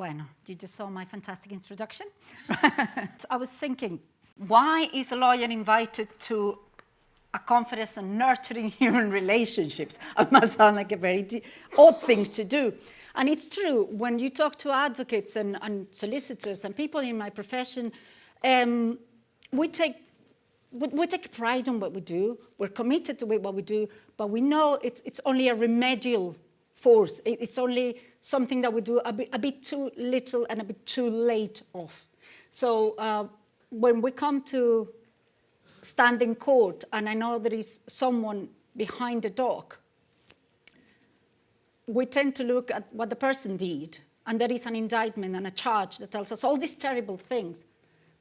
Bueno, you just saw my fantastic introduction. I was thinking, why is a lawyer invited to a conference on nurturing human relationships? It must sound like a very odd thing to do. And it's true, when you talk to advocates and solicitors and people in my profession, we take pride in what we do, we're committed to what we do, but we know it's only a remedial force. It's only something that we do a bit too little and a bit too late of. So when we come to stand in court and I know there is someone behind the dock, we tend to look at what the person did, and there is an indictment and a charge that tells us all these terrible things,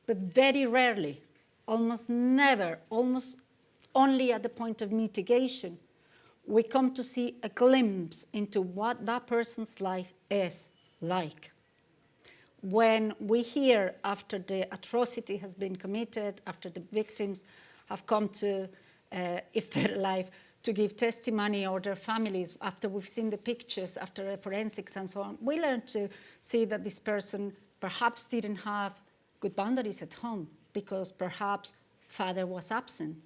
but very rarely, almost never, almost only at the point of mitigation, we come to see a glimpse into what that person's life is like. When we hear after the atrocity has been committed, after the victims have come to, if they're alive, to give testimony, or their families, after we've seen the pictures, after forensics and so on, we learn to see that this person perhaps didn't have good boundaries at home because perhaps father was absent,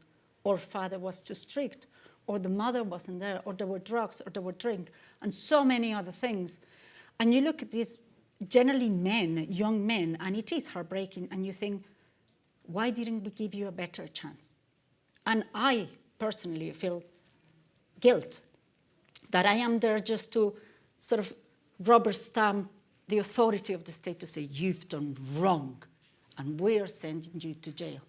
or father was too strict, or the mother wasn't there, or there were drugs, or there were drink, and so many other things. And you look at these generally men, young men, and it is heartbreaking, and you think, why didn't we give you a better chance? And I personally feel guilt that I am there just to sort of rubber stamp the authority of the state to say, you've done wrong, and we're sending you to jail.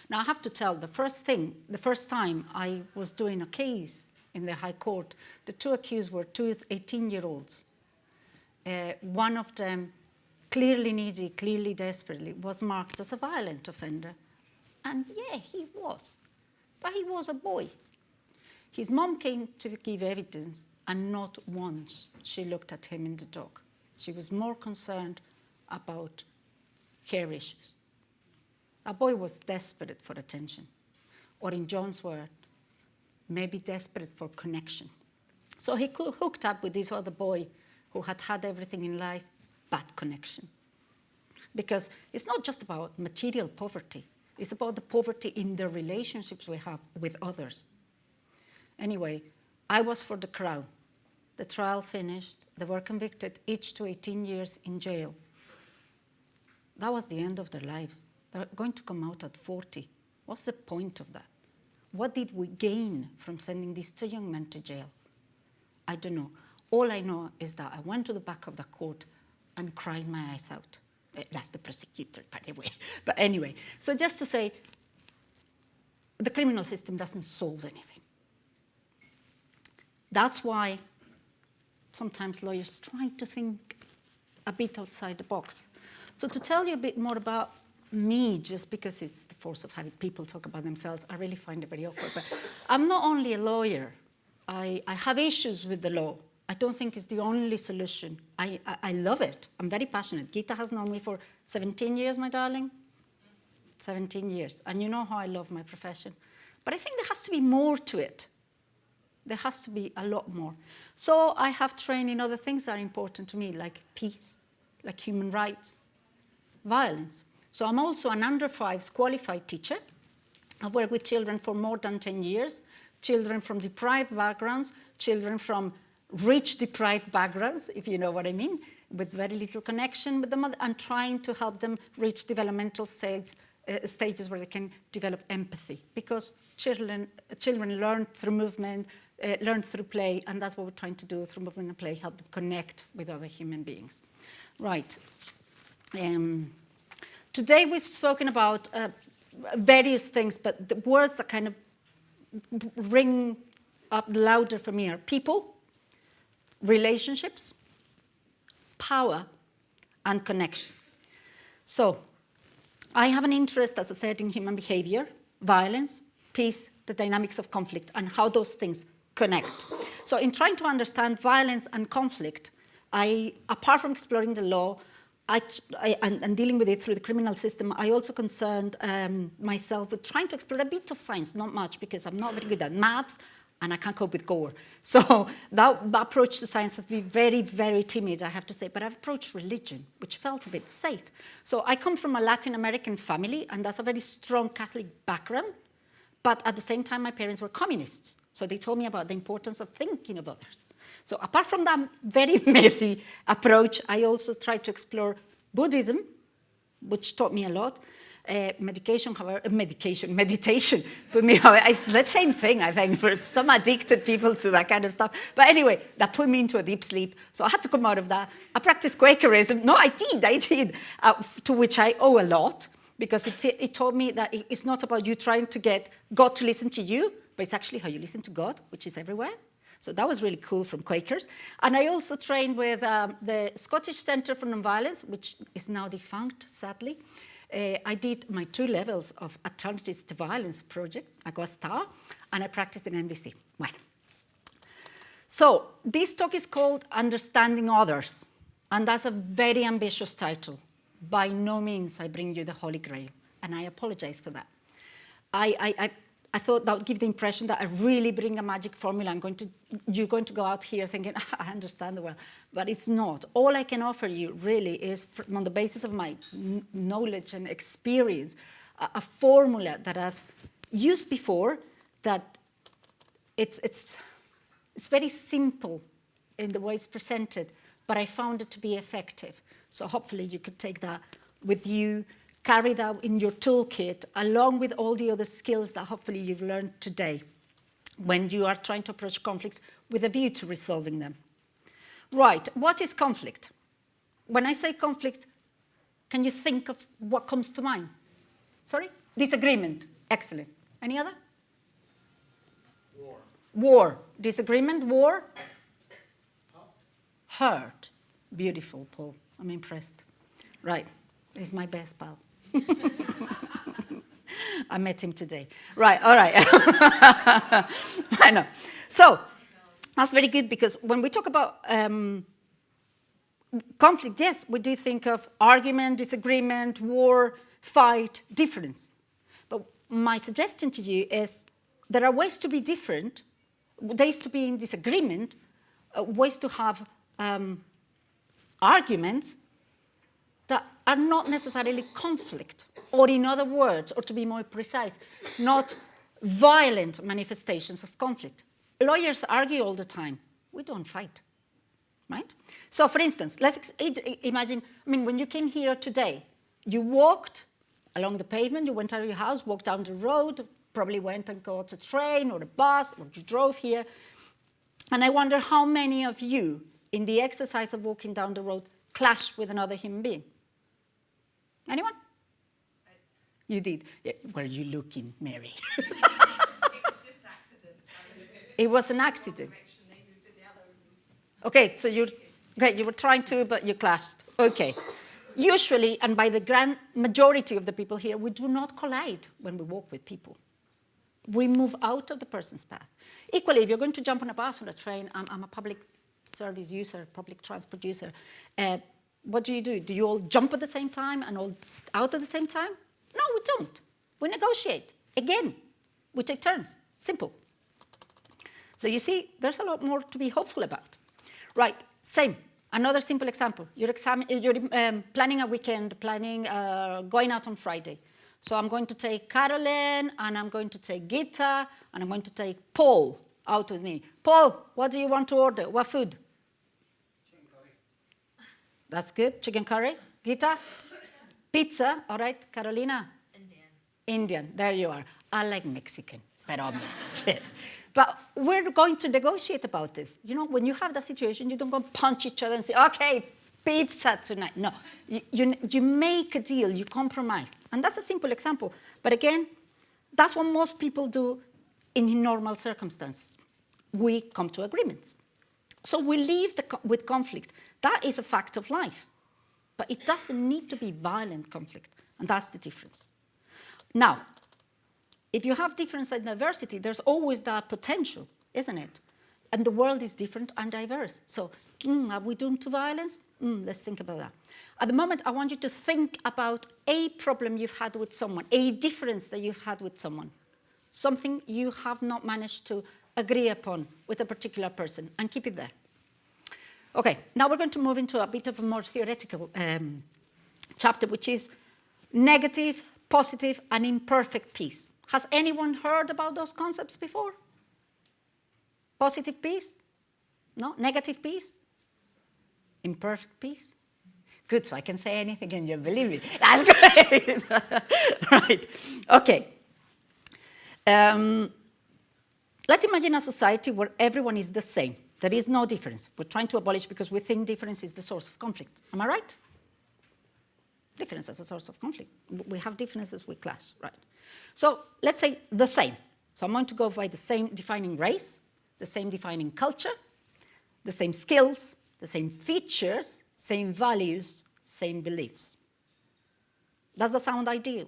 Now, I have to tell, the first time I was doing a case in the High Court, the two accused were two 18-year-olds. One of them, clearly needy, clearly desperately, was marked as a violent offender. And yeah, he was. But he was a boy. His mom came to give evidence, and not once she looked at him in the dock. She was more concerned about her issues. A boy was desperate for attention, or in John's word, maybe desperate for connection. So he hooked up with this other boy who had had everything in life but connection. Because it's not just about material poverty, it's about the poverty in the relationships we have with others. Anyway, I was for the crown. The trial finished, they were convicted, each to 18 years in jail. That was the end of their lives. They're going to come out at 40. What's the point of that? What did we gain from sending these two young men to jail? I don't know. All I know is that I went to the back of the court and cried my eyes out. That's the prosecutor, by the way. But anyway, so just to say, the criminal system doesn't solve anything. That's why sometimes lawyers try to think a bit outside the box. So to tell you a bit more about me, just because it's the force of having people talk about themselves, I really find it very awkward. But I'm not only a lawyer. I have issues with the law. I don't think it's the only solution. I love it. I'm very passionate. Gita has known me for 17 years, my darling. 17 years. And you know how I love my profession. But I think there has to be more to it. There has to be a lot more. So I have trained in other things that are important to me, like peace, like human rights, violence. So I'm also an under 5s qualified teacher. I work with children for more than 10 years, children from deprived backgrounds, children from rich deprived backgrounds, if you know what I mean, with very little connection with the mother, and trying to help them reach developmental stages where they can develop empathy. Because children learn through movement, learn through play, and that's what we're trying to do through movement and play, help them connect with other human beings. Right. Today we've spoken about various things, but the words that kind of ring up louder for me are people, relationships, power, and connection. So I have an interest, as I said, in human behavior, violence, peace, the dynamics of conflict, and how those things connect. So in trying to understand violence and conflict, apart from exploring the law, and dealing with it through the criminal system, I also concerned myself with trying to explore a bit of science, not much, because I'm not very good at maths, and I can't cope with gore. So that approach to science has been very, very timid, I have to say. But I've approached religion, which felt a bit safe. So I come from a Latin American family, and that's a very strong Catholic background. But at the same time, my parents were communists. So they told me about the importance of thinking of others. So apart from that very messy approach, I also tried to explore Buddhism, which taught me a lot. Meditation. Put me, it's the same thing, I think, for some addicted people to that kind of stuff. But anyway, that put me into a deep sleep. So I had to come out of that. I practiced Quakerism. No, I did, to which I owe a lot, because it taught me that it's not about you trying to get God to listen to you, but it's actually how you listen to God, which is everywhere. So that was really cool from Quakers. And I also trained with the Scottish Centre for Nonviolence, which is now defunct, sadly. I did my 2 levels of Alternatives to Violence project. I got a star, and I practiced in NVC. Well, so this talk is called Understanding Others, and that's a very ambitious title. By no means I bring you the Holy Grail, and I apologize for that. I thought that would give the impression that I really bring a magic formula. You're going to go out here thinking, I understand the world. But it's not. All I can offer you really is, on the basis of my knowledge and experience, a formula that I've used before, that it's very simple in the way it's presented, but I found it to be effective. So hopefully you could take that with you, carry that in your toolkit, along with all the other skills that hopefully you've learned today when you are trying to approach conflicts with a view to resolving them. Right, what is conflict? When I say conflict, can you think of what comes to mind? Sorry? Disagreement. Excellent. Any other? War. War. Disagreement. War. Hurt. Beautiful, Paul. I'm impressed. Right. He's my best pal. I met him today. Right, all right. I know. So that's very good, because when we talk about conflict, yes, we do think of argument, disagreement, war, fight, difference. But my suggestion to you is there are ways to be different, ways to be in disagreement, ways to have arguments that are not necessarily conflict, or in other words, or to be more precise, not violent manifestations of conflict. Lawyers argue all the time. We don't fight, right? So for instance, let's imagine, when you came here today, you walked along the pavement, you went out of your house, walked down the road, probably went and got a train or a bus, or you drove here. And I wonder how many of you, in the exercise of walking down the road, clashed with another human being? Anyone? You did. Yeah. Where are you looking, Mary? It was just an accident. It was an accident. Okay, so you were trying to, but you clashed. Okay. Usually, and by the grand majority of the people here, we do not collide when we walk with people. We move out of the person's path. Equally, if you're going to jump on a bus or a train, I'm a public service user, public transport user. What do? Do you all jump at the same time and all out at the same time? No, we don't. We negotiate. Again, we take turns. Simple. So you see, there's a lot more to be hopeful about. Right, same. Another simple example. You're planning a weekend, going out on Friday. So I'm going to take Caroline, and I'm going to take Gita, and I'm going to take Paul out with me. Paul, what do you want to order? What food? Chicken curry. That's good. Chicken curry. Gita? Pizza. All right. Carolina? Indian. There you are. I like Mexican. But we're going to negotiate about this. You know, when you have that situation, you don't go and punch each other and say, okay, pizza tonight. No, you make a deal, you compromise. And that's a simple example. But again, that's what most people do in normal circumstances. We come to agreements. So we live with conflict. That is a fact of life. But it doesn't need to be violent conflict. And that's the difference. Now, if you have difference and diversity, there's always that potential, isn't it? And the world is different and diverse. So are we doomed to violence? Let's think about that. At the moment, I want you to think about a problem you've had with someone, a difference that you've had with someone, something you have not managed to agree upon with a particular person and keep it there. Okay, now we're going to move into a bit of a more theoretical chapter, which is negative, positive, and imperfect peace. Has anyone heard about those concepts before? Positive peace? No? Negative peace? Imperfect peace? Good, so I can say anything and you believe me. That's great. Right, okay. Let's imagine a society where everyone is the same. There is no difference. We're trying to abolish because we think difference is the source of conflict. Am I right? Difference is a source of conflict. We have differences, we clash, right? So let's say the same. So I'm going to go by the same defining race, the same defining culture, the same skills, the same features, same values, same beliefs. Does that sound ideal?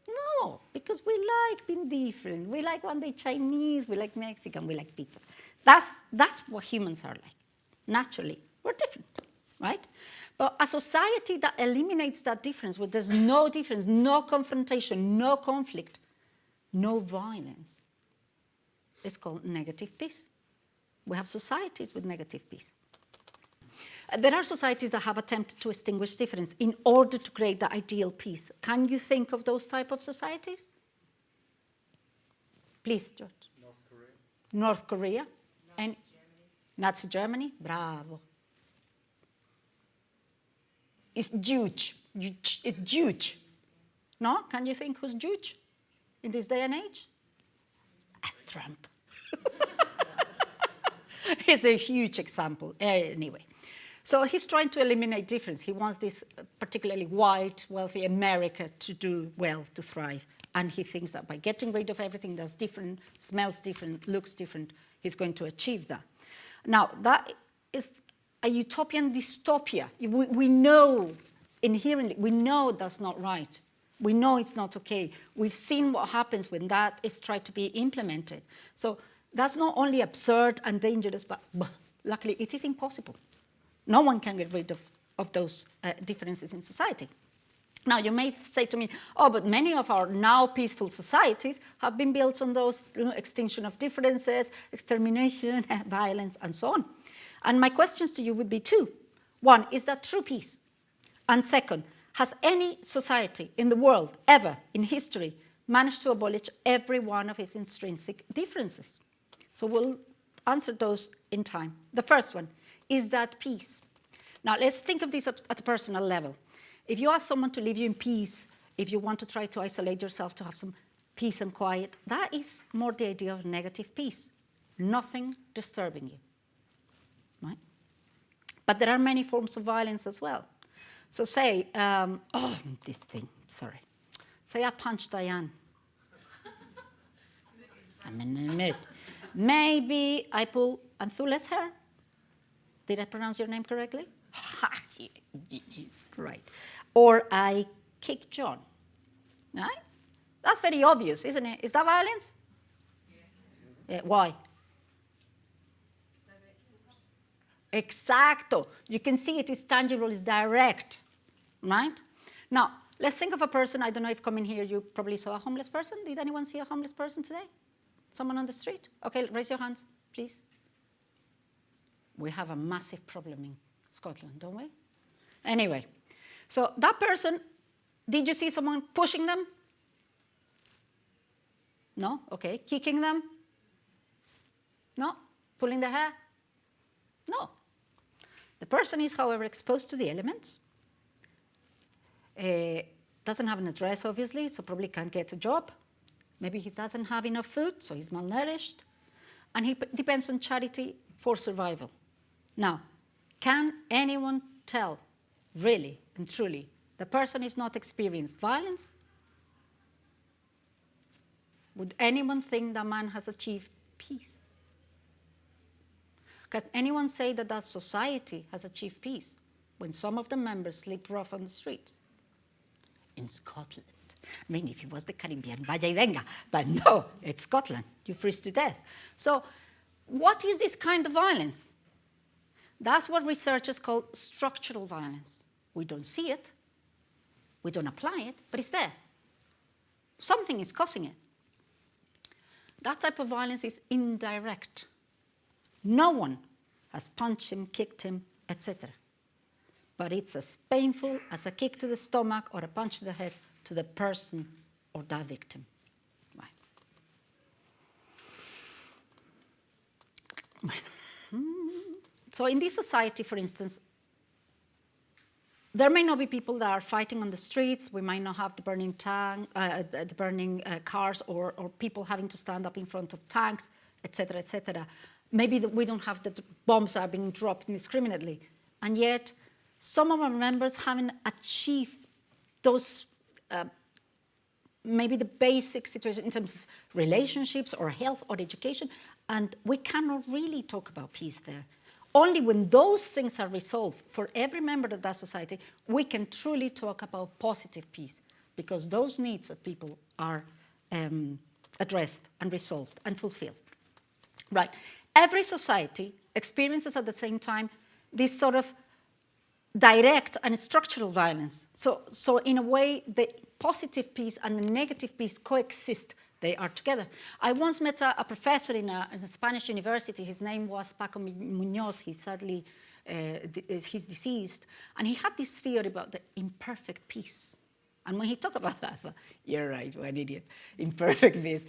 No, because we like being different. We like one day Chinese, we like Mexican, we like pizza. That's what humans are like. Naturally, we're different, right? But a society that eliminates that difference, where there's no difference, no confrontation, no conflict, no violence, is called negative peace. We have societies with negative peace. There are societies that have attempted to extinguish difference in order to create the ideal peace. Can you think of those type of societies? Please, George. North Korea. North Korea. And Nazi Germany. Bravo. It's huge. It's huge. No? Can you think who's huge in this day and age? Trump. He's a huge example. Anyway. So he's trying to eliminate difference. He wants this particularly white, wealthy America to do well, to thrive. And he thinks that by getting rid of everything that's different, smells different, looks different, he's going to achieve that. Now, that is a utopian dystopia. We know inherently, we know that's not right. We know it's not okay. We've seen what happens when that is tried to be implemented. So that's not only absurd and dangerous, but luckily it is impossible. No one can get rid of those differences in society. Now, you may say to me, oh, but many of our now peaceful societies have been built on those extinction of differences, extermination, violence, and so on. And my questions to you would be two. One, is that true peace? And second, has any society in the world ever in history managed to abolish every one of its intrinsic differences? So we'll answer those in time. The first one, is that peace? Now, let's think of this at a personal level. If you ask someone to leave you in peace, if you want to try to isolate yourself to have some peace and quiet, that is more the idea of negative peace. Nothing disturbing you, right? But there are many forms of violence as well. So say, Say I punch Diane. I'm in a mood. Maybe I pull Anthula's hair. Did I pronounce your name correctly? Right. Or I kick John. Right? That's very obvious, isn't it? Is that violence? Yes. Why? Exacto. You can see it is tangible, it's direct. Right? Now, let's think of a person. I don't know if coming here you probably saw a homeless person. Did anyone see a homeless person today? Someone on the street? Okay, raise your hands, please. We have a massive problem in Scotland, don't we? Anyway, so that person, did you see someone pushing them? No? Okay. Kicking them? No? Pulling their hair? No. The person is, however, exposed to the elements. Doesn't have an address, obviously, so probably can't get a job. Maybe he doesn't have enough food, so he's malnourished. And he depends on charity for survival. Now, can anyone tell, really and truly, the person is not experienced violence? Would anyone think that man has achieved peace? Can anyone say that that society has achieved peace when some of the members sleep rough on the streets? In Scotland. I mean, if it was the Caribbean, vaya y venga. But no, it's Scotland. You freeze to death. So what is this kind of violence? That's what researchers call structural violence. We don't see it. We don't apply it, but it's there. Something is causing it. That type of violence is indirect. No one has punched him, kicked him, etc. But it's as painful as a kick to the stomach or a punch to the head to the person or the victim. Right. So in this society, for instance, there may not be people that are fighting on the streets. We might not have the burning cars or people having to stand up in front of tanks, etc., etc. Maybe we don't have the bombs that are being dropped indiscriminately. And yet, some of our members haven't achieved those, maybe the basic situation in terms of relationships or health or education, and we cannot really talk about peace there. Only when those things are resolved for every member of that society, we can truly talk about positive peace, because those needs of people are addressed and resolved and fulfilled. Right. Every society experiences at the same time this sort of direct and structural violence. So in a way, the positive peace and the negative peace coexist. They are together. I once met a professor in a Spanish university. His name was Paco Muñoz. He sadly, he's deceased. And he had this theory about the imperfect peace. And when he talked about that, I thought, you're right, what an idiot. Imperfect peace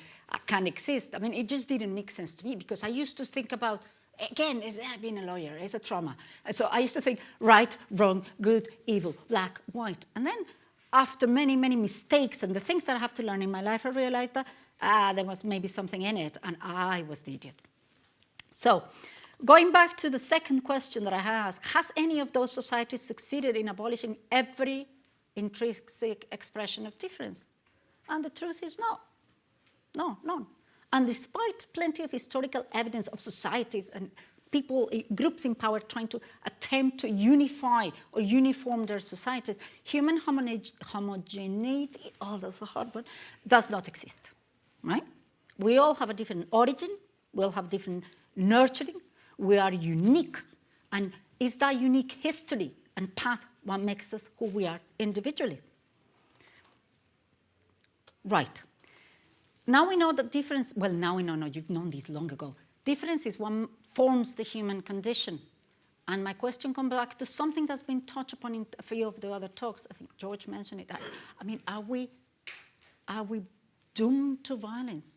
can exist. I mean, it just didn't make sense to me, because I used to think about, again, is that being a lawyer? It's a trauma. And so I used to think right, wrong, good, evil, black, white. And then after many, many mistakes and the things that I have to learn in my life, I realized that there was maybe something in it, and I was the idiot. So going back to the second question that I asked, has any of those societies succeeded in abolishing every intrinsic expression of difference? And the truth is no. No, none. And despite plenty of historical evidence of societies and people, groups in power trying to attempt to unify or uniform their societies, human homogeneity, oh, that's a hard word, does not exist, right? We all have a different origin, we all have different nurturing, we are unique, and it's that unique history and path what makes us who we are individually. Right. Now we know that difference, well, now we know, no, you've known this long ago. Difference is what forms the human condition. And my question comes back to something that's been touched upon in a few of the other talks. I think George mentioned it. I mean, are we doomed to violence?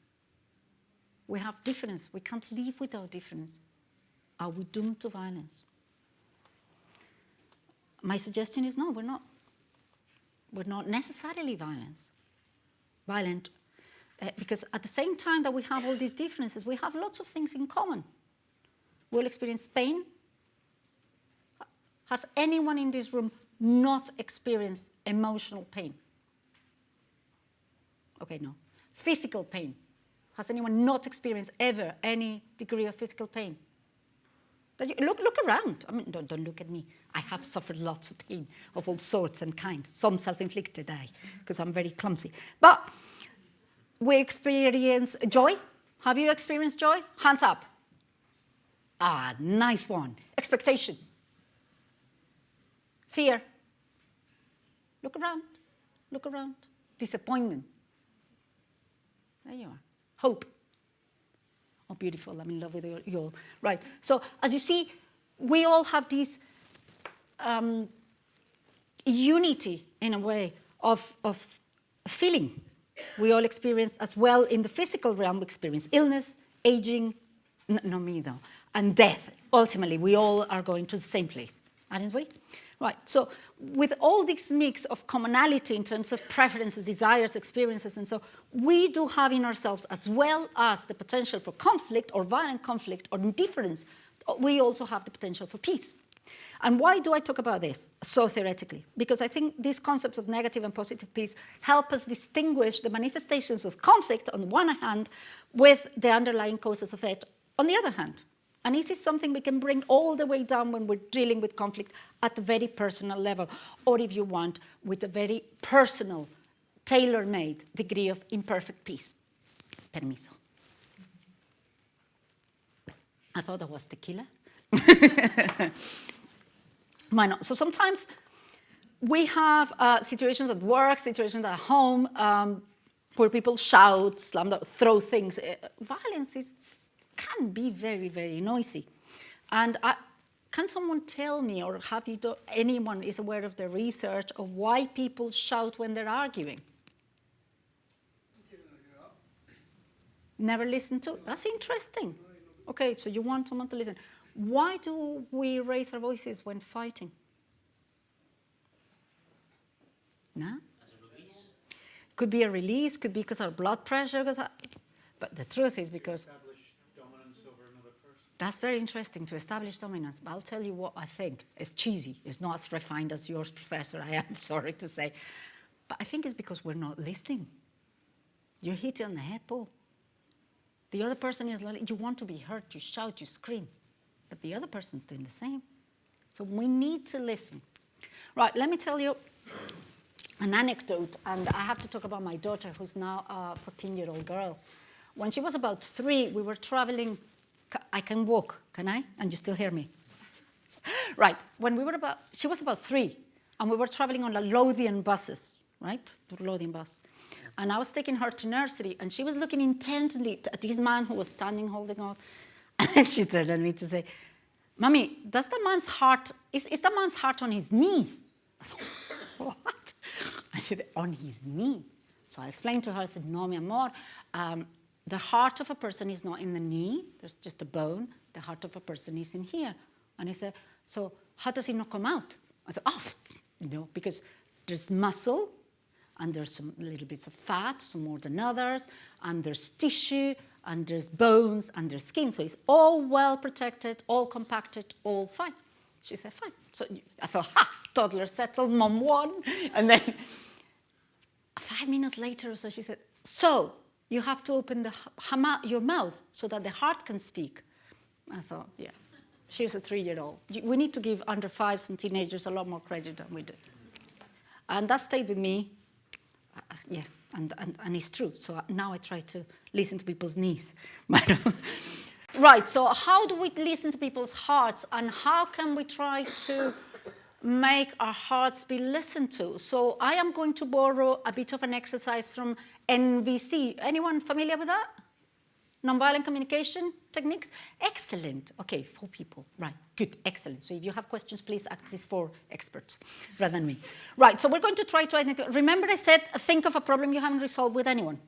We have difference. We can't live without difference. Are we doomed to violence? My suggestion is no, we're not. We're not necessarily violent. Because at the same time that we have all these differences, we have lots of things in common. We'll experience pain. Has anyone in this room not experienced emotional pain? Okay, no. Physical pain. Has anyone not experienced ever any degree of physical pain? Look around. I mean, don't look at me. I have suffered lots of pain of all sorts and kinds. Some self-inflicted, because I'm very clumsy. But we experience joy. Have you experienced joy? Hands up. Ah, nice one. Expectation. Fear. Look around. Look around. Disappointment. There you are. Hope. Oh, beautiful. I'm in love with you all. Right. So as you see, we all have this unity, in a way, of feeling. We all experience, as well in the physical realm, we experience illness, aging, not me though, and death. Ultimately, we all are going to the same place, aren't we? Right, so with all this mix of commonality in terms of preferences, desires, experiences, and so, we do have in ourselves, as well as the potential for conflict or violent conflict or indifference, we also have the potential for peace. And why do I talk about this so theoretically? Because I think these concepts of negative and positive peace help us distinguish the manifestations of conflict on the one hand with the underlying causes of it on the other hand. And this is something we can bring all the way down when we're dealing with conflict at the very personal level, or if you want, with a very personal, tailor-made degree of imperfect peace. Permiso. I thought that was tequila. Why not? So sometimes we have situations at work, situations at home, where people shout, slam, throw things. Violence can be very, very noisy. And can someone tell me, or have you anyone is aware of the research of why people shout when they're arguing? Never listen to? That's interesting. Okay, so you want someone to listen. Why do we raise our voices when fighting? No? As a release? Could be a release, could be because our blood pressure goes up. But the truth is because... Establish dominance over another person. That's very interesting, to establish dominance. But I'll tell you what I think. It's cheesy. It's not as refined as yours, Professor, I am sorry to say. But I think it's because we're not listening. You hit it on the head, Paul. The other person is like, you want to be heard, you shout, you scream. But the other person's doing the same. So we need to listen. Right, let me tell you an anecdote. And I have to talk about my daughter, who's now a 14-year-old girl. When she was about 3, we were traveling. I can walk, can I? And you still hear me? Right, she was about 3, and we were traveling on the Lothian buses, right? The Lothian bus. And I was taking her to nursery, and she was looking intently at this man who was standing holding on. And she turned at me to say, Mommy, does the man's heart, is the man's heart on his knee? I thought, what? I said, on his knee. So I explained to her, I said, no, mi amor, the heart of a person is not in the knee, there's just a bone. The heart of a person is in here. And he said, so how does it not come out? I said, because there's muscle, and there's some little bits of fat, some more than others, and there's tissue, and there's bones, and there's skin. So it's all well protected, all compacted, all fine. She said, fine. So I thought, toddler settled, mom won. And then 5 minutes later, so she said, so you have to open your mouth so that the heart can speak. I thought, yeah, she's a 3-year-old. We need to give under 5s and teenagers a lot more credit than we do. And that stayed with me. Yeah, and it's true. So now I try to listen to people's knees. Right, so how do we listen to people's hearts, and how can we try to make our hearts be listened to? So I am going to borrow a bit of an exercise from NVC. Anyone familiar with that? Nonviolent communication techniques? Excellent. Okay, 4 people. Right, good, excellent. So if you have questions, please ask these 4 experts rather than me. Right, so we're going to try to identify. Remember I said, think of a problem you haven't resolved with anyone.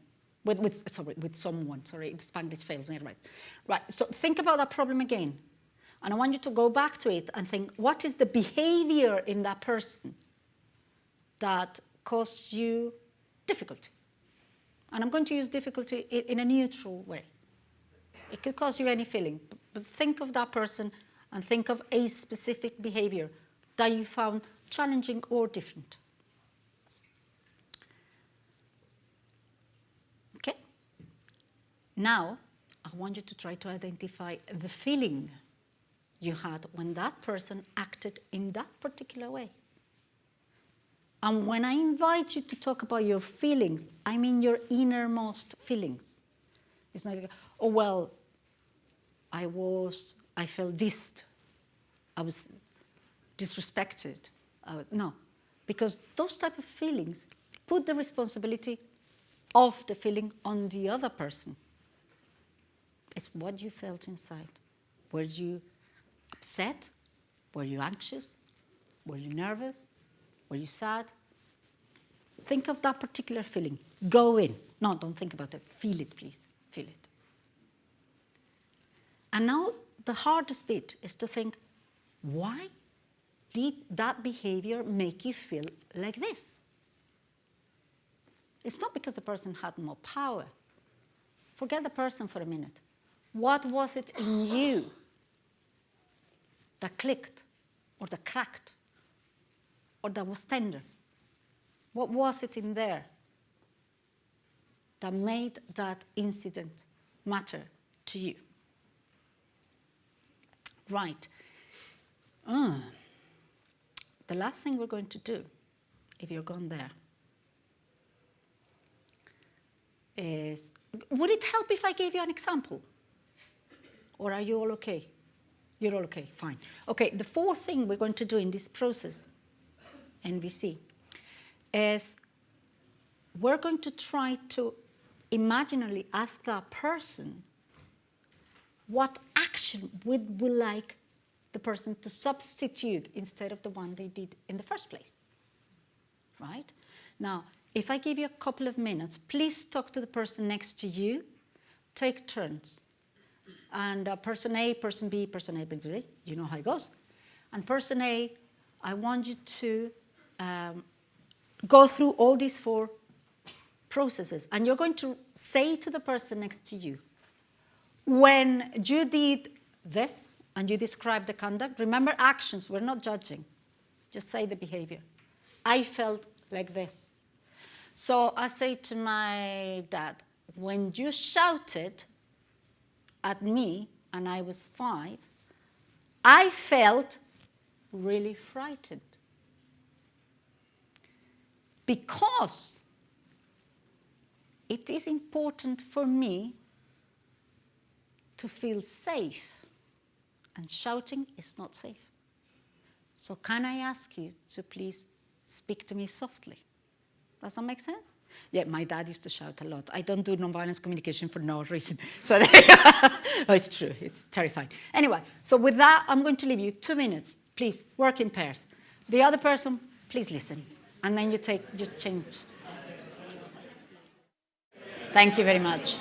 With someone. Sorry, Spanglish fails me, right. Right, so think about that problem again. And I want you to go back to it and think, what is the behavior in that person that caused you difficulty? And I'm going to use difficulty in a neutral way. It could cause you any feeling, but think of that person and think of a specific behavior that you found challenging or different. Okay? Now, I want you to try to identify the feeling you had when that person acted in that particular way. And when I invite you to talk about your feelings, I mean your innermost feelings. It's not like, oh, well, I felt dissed. I was disrespected. No, because those type of feelings put the responsibility of the feeling on the other person. It's what you felt inside. Were you upset? Were you anxious? Were you nervous? Were you sad? Think of that particular feeling. Go in. No, don't think about it. Feel it, please. Feel it. And now the hardest bit is to think, why did that behavior make you feel like this? It's not because the person had more power. Forget the person for a minute. What was it in you that clicked, or that cracked, or that was tender? What was it in there that made that incident matter to you? Right. The last thing we're going to do, if you're gone there, is, would it help if I gave you an example? Or are you all okay? You're all okay, fine. Okay, the 4th thing we're going to do in this process, NVC, is we're going to try to imaginarily ask that person what action would we like the person to substitute instead of the one they did in the first place, right? Now, if I give you a couple of minutes, please talk to the person next to you, take turns. And person A, person B, person A, person B, you know how it goes. And person A, I want you to go through all these 4 processes. And you're going to say to the person next to you, when you did this and you described the conduct, remember actions, we're not judging. Just say the behavior. I felt like this. So I say to my dad, when you shouted at me and I was 5, I felt really frightened. Because it is important for me to feel safe, and shouting is not safe. So can I ask you to please speak to me softly? Does that make sense? Yeah, my dad used to shout a lot. I don't do nonviolence communication for no reason. So no, it's true, it's terrifying. Anyway, so with that, I'm going to leave you 2 minutes. Please, work in pairs. The other person, please listen. And then you change. Thank you very much.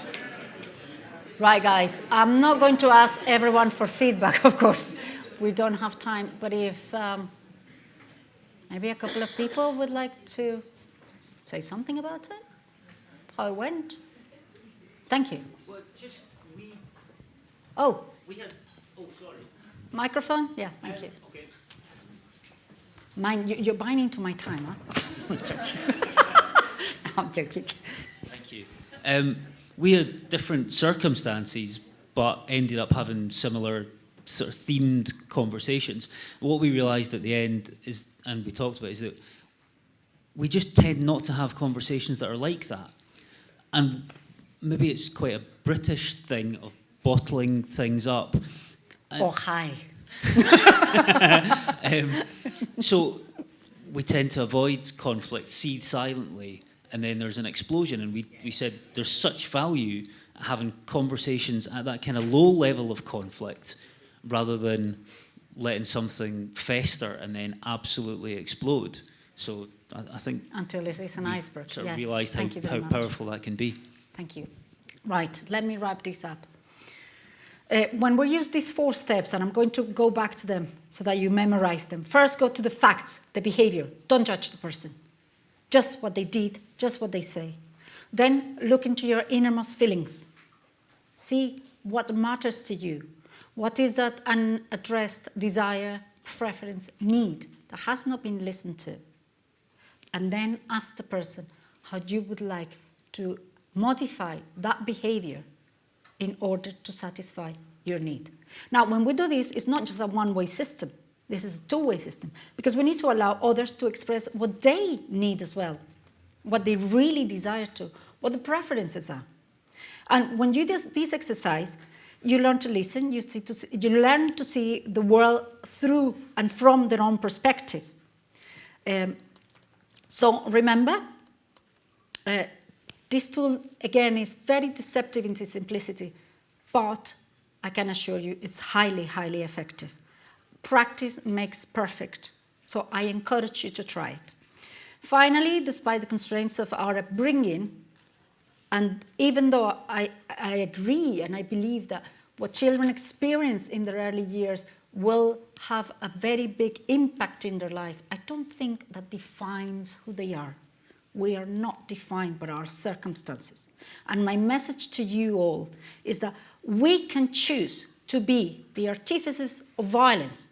Right, guys, I'm not going to ask everyone for feedback, of course. We don't have time, but if maybe a couple of people would like to say something about it, how it went. Thank you. Well, just we had, sorry. Microphone? Yeah, thank you. Okay. Mine, you're buying into my time, huh? I'm joking. I'm joking. Thank you. We had different circumstances, but ended up having similar sort of themed conversations. What we realised at the end is, and we talked about, is that we just tend not to have conversations that are like that. And maybe it's quite a British thing of bottling things up. Oh, hi. So we tend to avoid conflict, seethe silently, and then there's an explosion. And we said there's such value having conversations at that kind of low level of conflict rather than letting something fester and then absolutely explode. So I think Until this is an iceberg. sort of Yes. realised Thank you very how much. powerful that can be. Thank you. Right, let me wrap this up. When we use these 4 steps, and I'm going to go back to them so that you memorize them. First, go to the facts, the behavior. Don't judge the person. Just what they did, just what they say. Then look into your innermost feelings. See what matters to you. What is that unaddressed desire, preference, need that has not been listened to? And then ask the person how you would like to modify that behavior in order to satisfy your need. Now, when we do this, it's not just a one-way system. This is a two-way system, because we need to allow others to express what they need as well, what they really desire to, what the preferences are. And when you do this exercise, you learn to listen, you learn to see the world through and from their own perspective. So remember, this tool, again, is very deceptive in its simplicity, but I can assure you it's highly, highly effective. Practice makes perfect, so I encourage you to try it. Finally, despite the constraints of our upbringing, and even though I agree and I believe that what children experience in their early years will have a very big impact in their life, I don't think that defines who they are. We are not defined by our circumstances. And my message to you all is that we can choose to be the artificers of violence,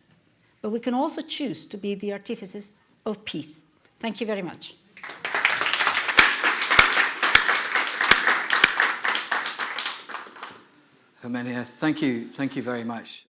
but we can also choose to be the artificers of peace. Thank you very much. Ximena, thank you very much.